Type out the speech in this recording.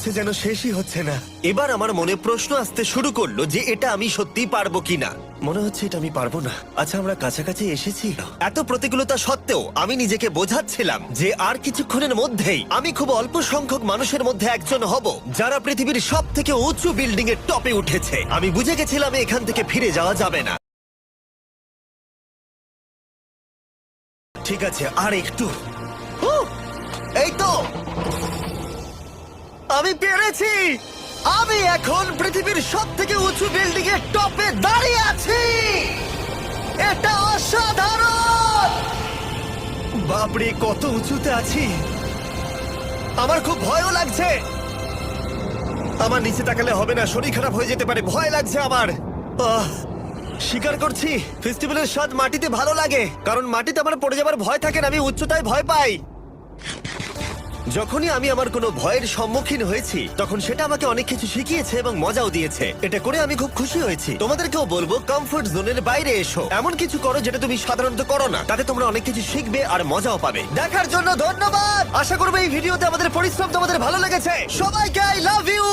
হচ্ছে যেন শেষই হচ্ছে না। এবার আমার মনে প্রশ্ন আসতে শুরু করলো যে এটা আমি সত্যি পারবো কিনা। মনে হচ্ছে এটা আমি পারবো না। আচ্ছা, আমরা কাছাকাছি এসেছি। এত প্রতিকূলতা সত্ত্বেও আমি নিজেকে বোঝাচ্ছিলাম যে আর কিছুক্ষণের মধ্যেই আমি খুব অল্প সংখ্যক মানুষের মধ্যে একজন হব যারা পৃথিবীর সব থেকে উঁচু বিল্ডিং এর টপে উঠেছে। আমি বুঝে গেছিলাম এখান থেকে ফিরে যাওয়া যাবে না। ঠিক আছে, আর একটু। এই তো, আমি পেরেছি। আমি এখন পৃথিবীর সব থেকে উঁচু বিল্ডিং এর টপে দাঁড়িয়ে আছি। এটা অসাধারণ। বাপরে, কত উঁচুতে আছি। আমার খুব ভয়ও লাগছে। আমার নিচে তাকালে হবে না, শরীর খারাপ হয়ে যেতে পারে। ভয় লাগছে আমার। স্বীকার করছি, ফেস্টিভ্যালের স্বাদ মাটিতে ভালো লাগে, কারণ মাটিতে আমার পড়ে যাবার ভয় থাকে না। আমি উচ্চতায় ভয় পাই। যখনই আমি আমার কোনো ভয়ের সম্মুখীন হয়েছি তখন সেটা আমাকে অনেক কিছু শিখিয়েছে এবং মজাও দিয়েছে। এটা করে আমি খুব খুশি হয়েছি। তোমাদেরকেও বলবো, কমফোর্ট জোনের বাইরে এসো, এমন কিছু করো যেটা তুমি সাধারণত করো না। তাতে তোমরা অনেক কিছু শিখবে আর মজাও পাবে। দেখার জন্য ধন্যবাদ। আশা করবো এই ভিডিওতে আমাদের পরিশ্রম তোমাদের ভালো লেগেছে। সবাইকে আই লাভ ইউ।